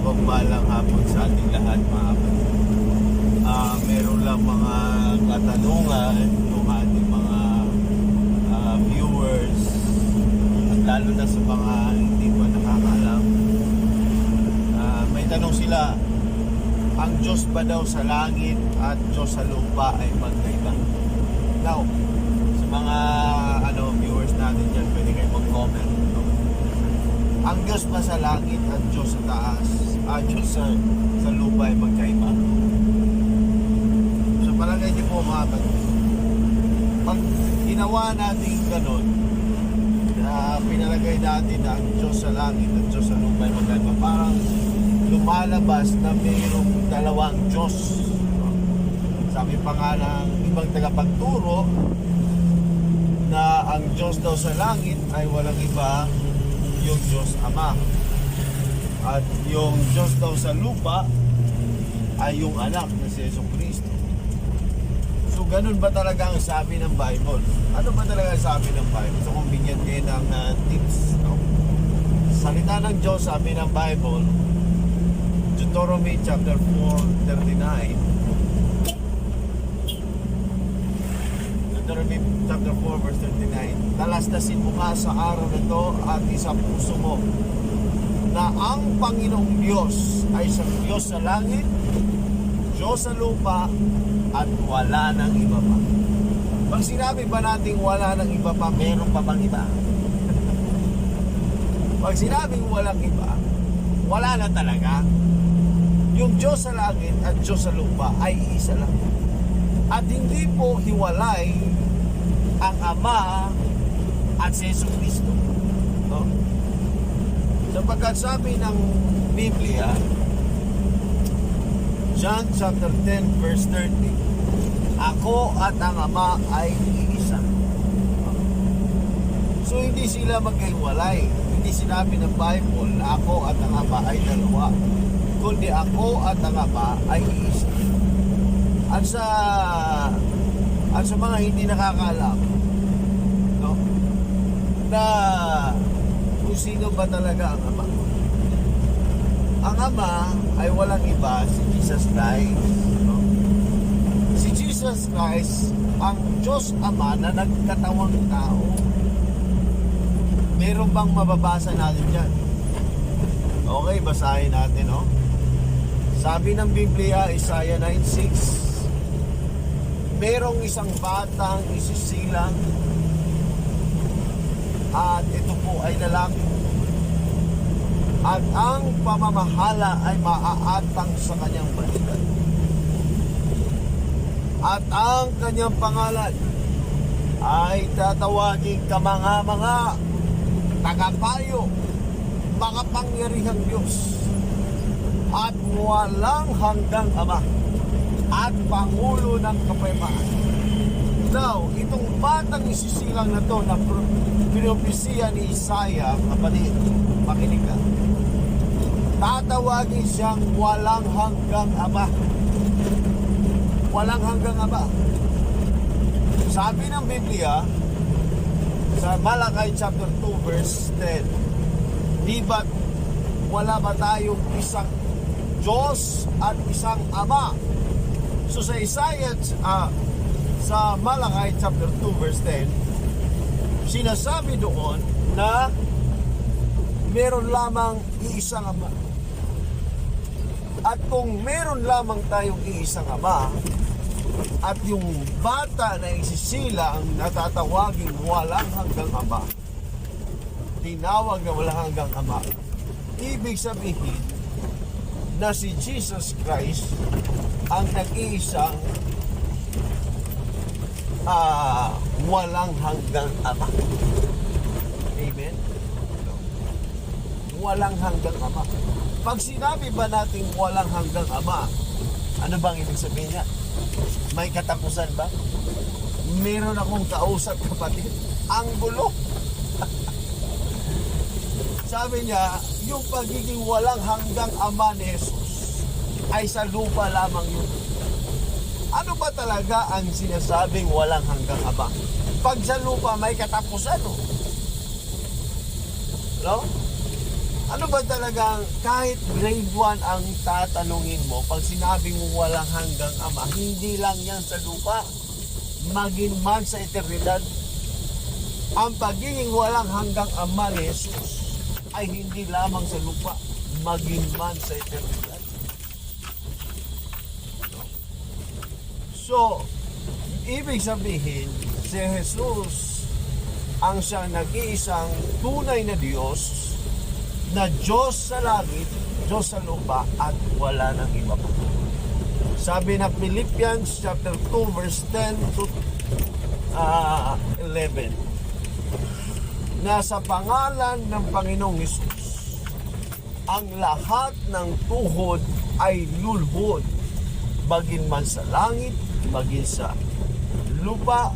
mapagpalang hapon sa ating lahat, mga kapatid. Meron lang mga katanungan yung ating mga viewers, at lalo na sa mga hindi pa nakakaalam. May tanong sila, ang Diyos ba daw sa langit at Diyos sa lupa ay magkaiba? Now, sa mga viewers natin dyan, pwede kayo mag-comment. Ang Diyos ba sa langit at Diyos sa taas, Diyos sa lupa ay magkaiba? Sa palagay niyo po, mga kapatid, pag ginawa natin ganun, na pinalagay natin na ang Diyos sa langit at Diyos sa lupa ay magkaiba, parang lumalabas na mayroong dalawang Diyos. Sabi pa nga ng ibang tagapagturo na ang Diyos daw sa langit ay walang iba, yung Diyos Ama, at yung Diyos daw sa lupa ay yung anak na si Jesucristo. So ganun ba talaga ang sabi ng Bible? Ano ba talaga ang sabi ng Bible? So kung bigyan kayo ng tips, no? Salita ng Diyos, sabi ng Bible, Deuteronomy chapter 4:39. Deuteronomy chapter 4 verse 39. Talastasin mo nga sa araw na ito at isa puso mo na ang Panginoong Diyos ay isang Diyos sa langit, Diyos sa lupa, at wala nang iba pa. Pag sinabi ba natin wala nang iba pa, meron pa bang iba? Pag sinabing walang iba, wala na talaga. Yung Diyos sa langit at Diyos sa lupa ay isa lang. At hindi po hiwalay ang Ama at si Jesucristo. No? Sapagkat sabi ng Biblia, John chapter 10 verse 30, ako at ang Ama ay iisa. So hindi sila magkahiwalay. Hindi sinabi ng Bible na ako at ang Ama ay dalawa, kundi ako at ang Ama ay iisa. At sa mga hindi nakakaalam, no, na kung sino ba talaga ang Ama. Ang Ama ay walang iba, si Jesus Christ. No? Si Jesus Christ, ang Diyos Ama na nagkatawang tao. Meron bang mababasa natin dyan? Okay, basahin natin, no? Sabi ng Biblia, Isaiah 9:6, merong isang batang isisilang at ito po ay lalaki, at ang pamamahala ay maaatang sa kanyang balikat, at ang kanyang pangalan ay tatawaging kamanga-manga, tagapayo, makapangyarihang Diyos, at walang hanggang Ama, at Pangulo ng Kapayapaan. Now, itong batang isisilang na to na pinopesiya ni Isaiah, kapatid, makinig ka, tatawagin siyang walang hanggang Ama. Walang hanggang Ama. Sabi ng Biblia sa Malakay chapter 2 verse 10, di ba't wala ba tayong isang Diyos at isang Ama? So sa Isaiah, sa Malakay chapter 2 verse 10, sinasabi doon na meron lamang iisang Ama. At kung meron lamang tayong iisang Ama, at yung bata na isisila ang natatawaging walang hanggang Ama, tinawag na walang hanggang Ama, ibig sabihin na si Jesus Christ ang nag-iisang walang hanggang Ama. Amen? Walang hanggang Ama. Pag sinabi ba natin walang hanggang Ama, ano bang ibig sabihin niya? May katapusan ba? Meron akong kausap, kapatid, ang gulo. Sabi niya, yung pagiging walang hanggang Ama ni Jesus ay sa lupa lamang yun. Ano ba talaga ang sinasabing walang hanggang Ama? Pag sa lupa may katapusan, no? Ano ba talagang kahit grade 1 ang tatanungin mo, pag sinabi mo walang hanggang ama, hindi lang yan sa lupa, maging man sa eternidad. Ang pagiging walang hanggang ama ni Jesus ay hindi lamang sa lupa, maging man sa eternidad. So, ibig sabihin, si Jesus ang siyang nag-iisang tunay na Diyos, na Diyos sa langit, Diyos sa lupa, at wala nang iba pa. Sabi na Philippians chapter 2 verse 10 to 11, na sa pangalan ng Panginoong Hesus, ang lahat ng tuhod ay luluhod, maging man sa langit, maging sa lupa,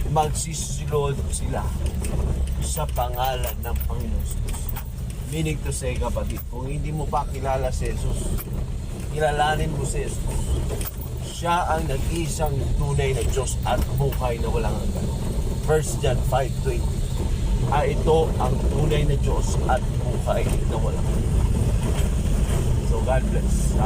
magsisilod sila sa pangalan ng Panginoon Jesus. Meaning to say, kapatid, kung hindi mo pa kilala si Jesus, kilalanin mo si Jesus. Siya ang nag-iisang tunay na Diyos at buhay na walang hanggan. 1 John 5:20. Ito ang tunay na Diyos at buhay na walang hanggan. So God bless.